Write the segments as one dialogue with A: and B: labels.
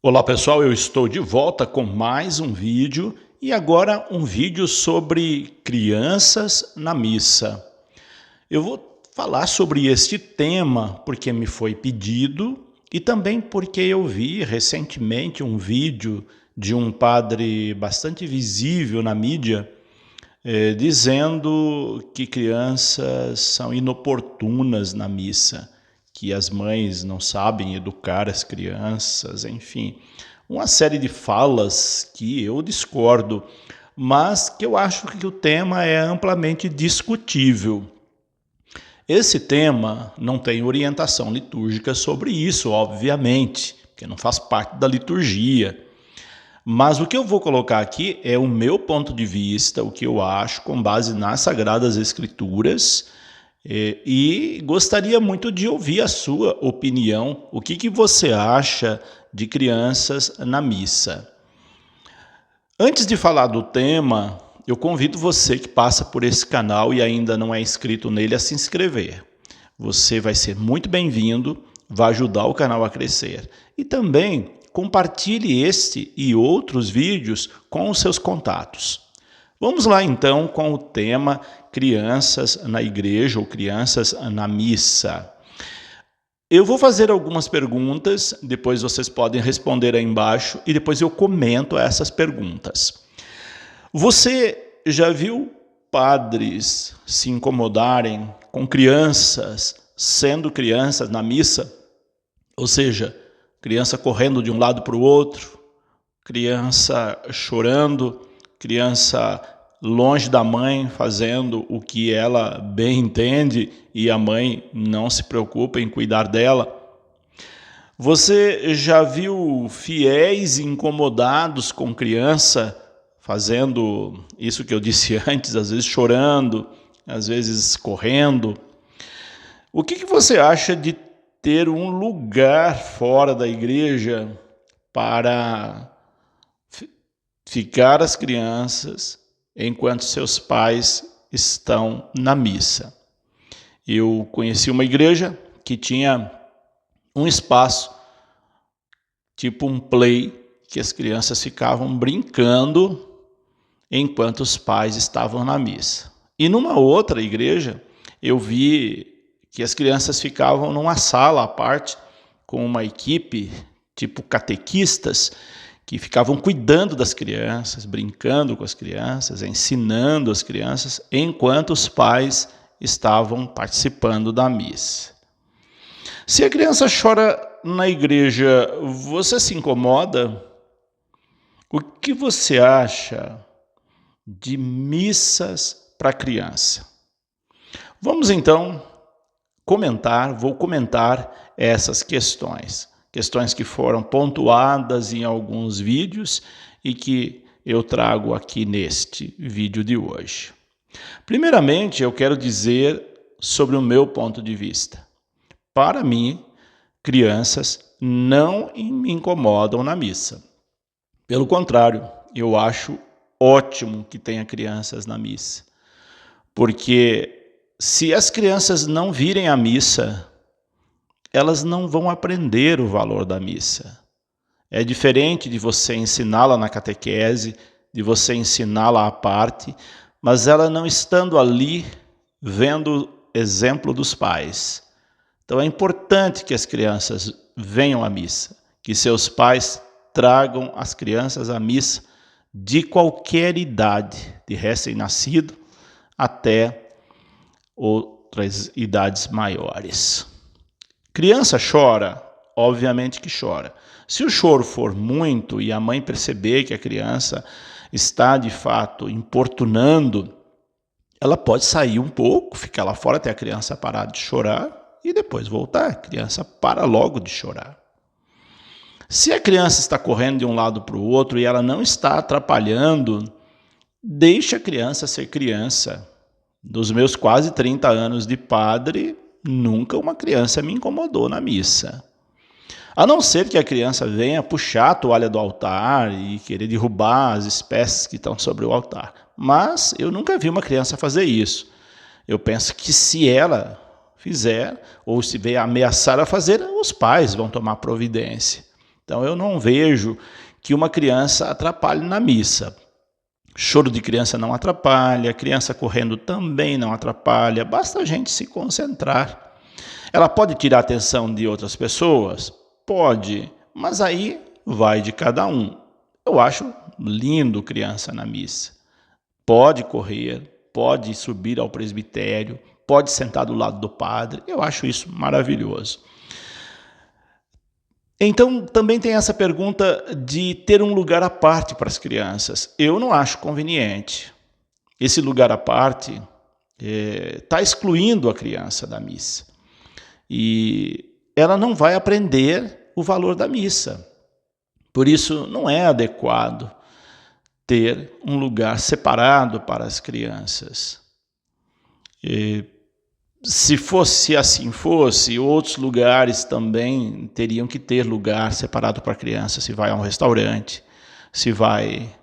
A: Olá pessoal, eu estou de volta com mais um vídeo e agora um vídeo sobre crianças na missa. Eu vou falar sobre este tema porque me foi pedido e também porque eu vi recentemente um vídeo de um padre bastante visível na mídia dizendo que crianças são inoportunas na missa, que as mães não sabem educar as crianças, enfim, uma série de falas que eu discordo, mas que eu acho que o tema é amplamente discutível. Esse tema não tem orientação litúrgica sobre isso, obviamente, porque não faz parte da liturgia. Mas o que eu vou colocar aqui é o meu ponto de vista, o que eu acho com base nas Sagradas Escrituras, e gostaria muito de ouvir a sua opinião. O que você acha de crianças na missa? Antes de falar do tema, eu convido você que passa por esse canal e ainda não é inscrito nele a se inscrever. Você vai ser muito bem-vindo, vai ajudar o canal a crescer. E também compartilhe este e outros vídeos com os seus contatos. Vamos lá então com o tema crianças na igreja ou crianças na missa. Eu vou fazer algumas perguntas, depois vocês podem responder aí embaixo e depois eu comento essas perguntas. Você já viu padres se incomodarem com crianças, sendo crianças na missa? Ou seja, criança correndo de um lado para o outro, criança chorando, criança longe da mãe fazendo o que ela bem entende e a mãe não se preocupa em cuidar dela. Você já viu fiéis incomodados com criança fazendo isso que eu disse antes, às vezes chorando, às vezes correndo? O que você acha de ter um lugar fora da igreja para ficar as crianças enquanto seus pais estão na missa? Eu conheci uma igreja que tinha um espaço, tipo um play, que as crianças ficavam brincando enquanto os pais estavam na missa. E numa outra igreja, eu vi que as crianças ficavam numa sala à parte, com uma equipe, tipo catequistas, que ficavam cuidando das crianças, brincando com as crianças, ensinando as crianças, enquanto os pais estavam participando da missa. Se a criança chora na igreja, você se incomoda? O que você acha de missas para criança? Vamos então vou comentar essas questões que foram pontuadas em alguns vídeos e que eu trago aqui neste vídeo de hoje. Primeiramente, eu quero dizer sobre o meu ponto de vista. Para mim, crianças não me incomodam na missa. Pelo contrário, eu acho ótimo que tenha crianças na missa, porque se as crianças não virem à missa, elas não vão aprender o valor da missa. É diferente de você ensiná-la na catequese, de você ensiná-la à parte, mas ela não estando ali, vendo o exemplo dos pais. Então é importante que as crianças venham à missa, que seus pais tragam as crianças à missa de qualquer idade, de recém-nascido até outras idades maiores. Criança chora? Obviamente que chora. Se o choro for muito e a mãe perceber que a criança está de fato importunando, ela pode sair um pouco, ficar lá fora até a criança parar de chorar e depois voltar. A criança para logo de chorar. Se a criança está correndo de um lado para o outro e ela não está atrapalhando, deixe a criança ser criança. Dos meus quase 30 anos de padre, nunca uma criança me incomodou na missa. A não ser que a criança venha puxar a toalha do altar e querer derrubar as espécies que estão sobre o altar. Mas eu nunca vi uma criança fazer isso. Eu penso que se ela fizer, ou se vier ameaçar a fazer, os pais vão tomar providência. Então eu não vejo que uma criança atrapalhe na missa. Choro de criança não atrapalha, criança correndo também não atrapalha, basta a gente se concentrar. Ela pode tirar a atenção de outras pessoas? Pode, mas aí vai de cada um. Eu acho lindo criança na missa. Pode correr, pode subir ao presbitério, pode sentar do lado do padre. Eu acho isso maravilhoso. Então, também tem essa pergunta de ter um lugar à parte para as crianças. Eu não acho conveniente. Esse lugar à parte está excluindo a criança da missa. E ela não vai aprender o valor da missa. Por isso, não é adequado ter um lugar separado para as crianças. Se assim fosse, outros lugares também teriam que ter lugar separado para a criança. Se vai a um restaurante, se vai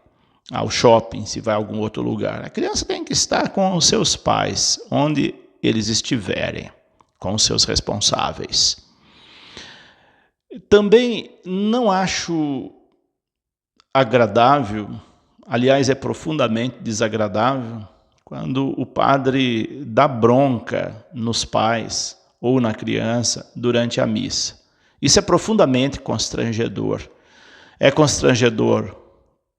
A: ao shopping, se vai a algum outro lugar. A criança tem que estar com os seus pais, onde eles estiverem, com os seus responsáveis. Também não acho agradável, aliás, é profundamente desagradável, quando o padre dá bronca nos pais ou na criança durante a missa. Isso é profundamente constrangedor. É constrangedor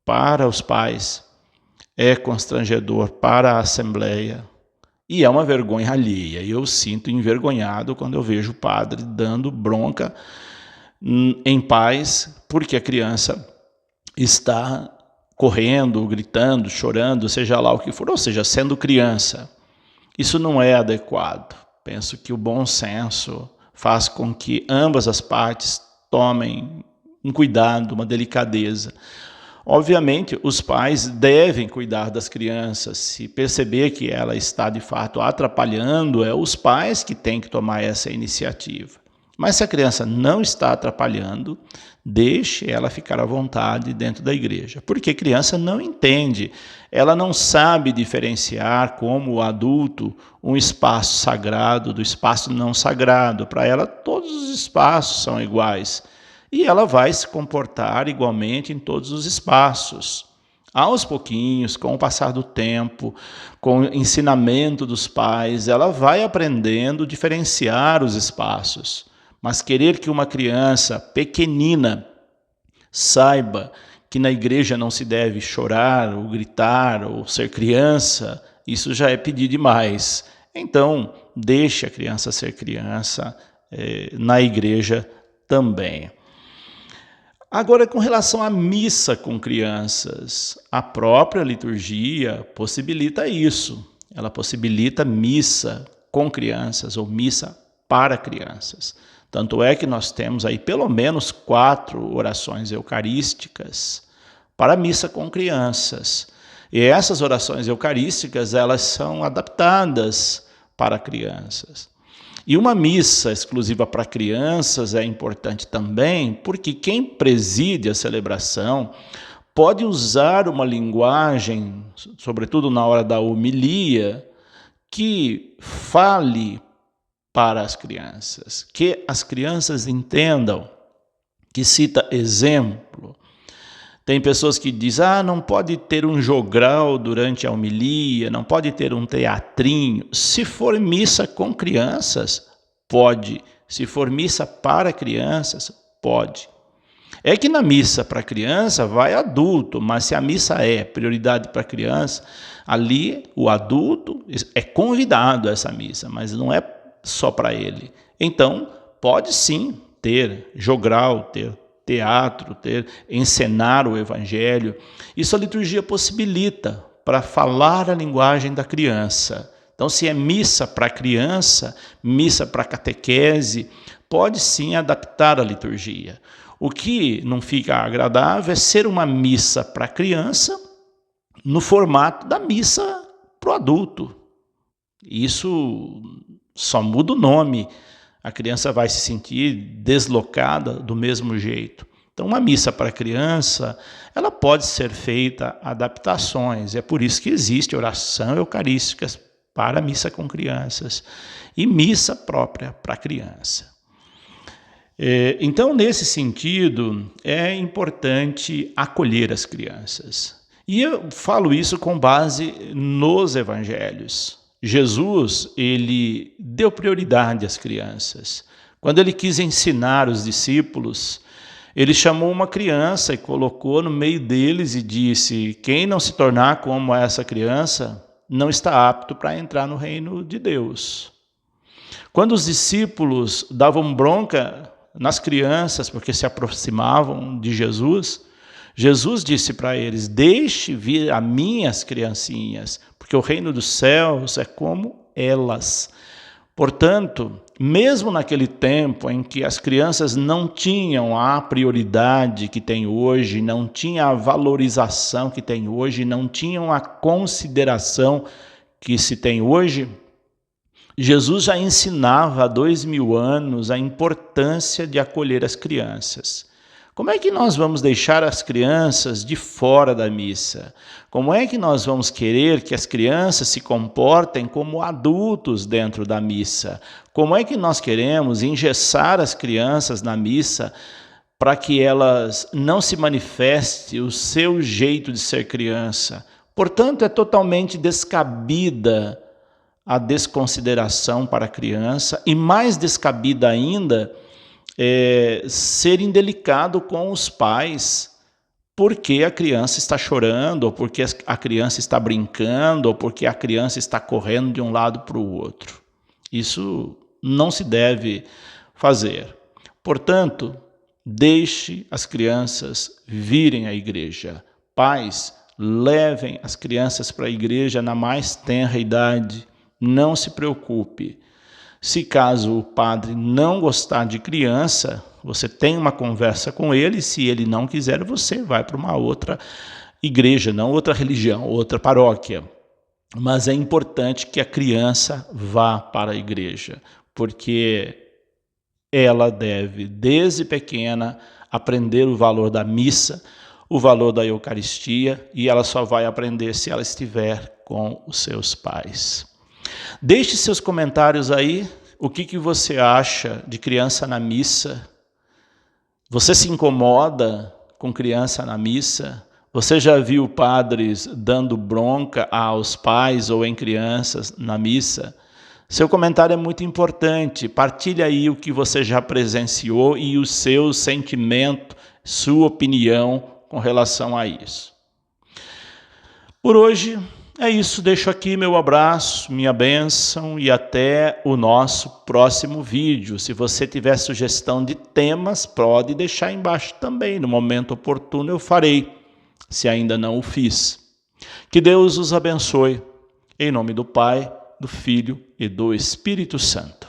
A: para os pais, é constrangedor para a Assembleia e é uma vergonha alheia. Eu sinto envergonhado quando eu vejo o padre dando bronca em pais porque a criança está correndo, gritando, chorando, seja lá o que for, ou seja, sendo criança. Isso não é adequado. Penso que o bom senso faz com que ambas as partes tomem um cuidado, uma delicadeza. Obviamente, os pais devem cuidar das crianças. Se perceber que ela está, de fato, atrapalhando, é os pais que têm que tomar essa iniciativa. Mas se a criança não está atrapalhando, deixe ela ficar à vontade dentro da igreja. Porque a criança não entende, ela não sabe diferenciar como o adulto um espaço sagrado do espaço não sagrado. Para ela, todos os espaços são iguais. E ela vai se comportar igualmente em todos os espaços. Aos pouquinhos, com o passar do tempo, com o ensinamento dos pais, ela vai aprendendo a diferenciar os espaços. Mas querer que uma criança pequenina saiba que na igreja não se deve chorar, ou gritar, ou ser criança, isso já é pedir demais. Então, deixe a criança ser criança na igreja também. Agora, com relação à missa com crianças, a própria liturgia possibilita isso. Ela possibilita missa com crianças ou missa para crianças. Tanto é que nós temos aí pelo menos 4 orações eucarísticas para a missa com crianças. E essas orações eucarísticas, elas são adaptadas para crianças. E uma missa exclusiva para crianças é importante também, porque quem preside a celebração pode usar uma linguagem, sobretudo na hora da homilia, que fale para as crianças, que as crianças entendam, que cita exemplo. Tem pessoas que dizem, não pode ter um jogral durante a homilia, não pode ter um teatrinho. Se for missa com crianças, pode. Se for missa para crianças, pode. É que na missa para criança vai adulto, mas se a missa é prioridade para criança, ali o adulto é convidado a essa missa, mas não é só para ele. Então, pode sim ter jogral, ter teatro, encenar o evangelho. Isso a liturgia possibilita para falar a linguagem da criança. Então, se é missa para criança, missa para catequese, pode sim adaptar a liturgia. O que não fica agradável é ser uma missa para criança no formato da missa para o adulto. Isso só muda o nome. A criança vai se sentir deslocada do mesmo jeito. Então, uma missa para criança, ela pode ser feita adaptações. É por isso que existe oração eucarística para missa com crianças e missa própria para criança. Então, nesse sentido, é importante acolher as crianças. E eu falo isso com base nos evangelhos. Jesus, ele deu prioridade às crianças. Quando ele quis ensinar os discípulos, ele chamou uma criança e colocou no meio deles e disse: quem não se tornar como essa criança não está apto para entrar no reino de Deus. Quando os discípulos davam bronca nas crianças porque se aproximavam de Jesus, Jesus disse para eles: deixe vir a mim as criancinhas, porque o reino dos céus é como elas. Portanto, mesmo naquele tempo em que as crianças não tinham a prioridade que tem hoje, não tinham a valorização que tem hoje, não tinham a consideração que se tem hoje, Jesus já ensinava há 2000 anos a importância de acolher as crianças. Como é que nós vamos deixar as crianças de fora da missa? Como é que nós vamos querer que as crianças se comportem como adultos dentro da missa? Como é que nós queremos engessar as crianças na missa para que elas não se manifestem o seu jeito de ser criança? Portanto, é totalmente descabida a desconsideração para a criança e mais descabida ainda ser indelicado com os pais porque a criança está chorando, ou porque a criança está brincando, ou porque a criança está correndo de um lado para o outro. Isso não se deve fazer. Portanto, deixe as crianças virem à igreja. Pais, levem as crianças para a igreja na mais tenra idade. Não se preocupe. Se caso o padre não gostar de criança, você tem uma conversa com ele. Se ele não quiser, você vai para uma outra igreja, não outra religião, outra paróquia. Mas é importante que a criança vá para a igreja, porque ela deve, desde pequena, aprender o valor da missa, o valor da Eucaristia, e ela só vai aprender se ela estiver com os seus pais. Deixe seus comentários aí. O que você acha de criança na missa? Você se incomoda com criança na missa? Você já viu padres dando bronca aos pais ou em crianças na missa? Seu comentário é muito importante. Partilhe aí o que você já presenciou e o seu sentimento, sua opinião com relação a isso. Por hoje é isso, deixo aqui meu abraço, minha bênção e até o nosso próximo vídeo. Se você tiver sugestão de temas, pode deixar embaixo também. No momento oportuno eu farei, se ainda não o fiz. Que Deus os abençoe. Em nome do Pai, do Filho e do Espírito Santo.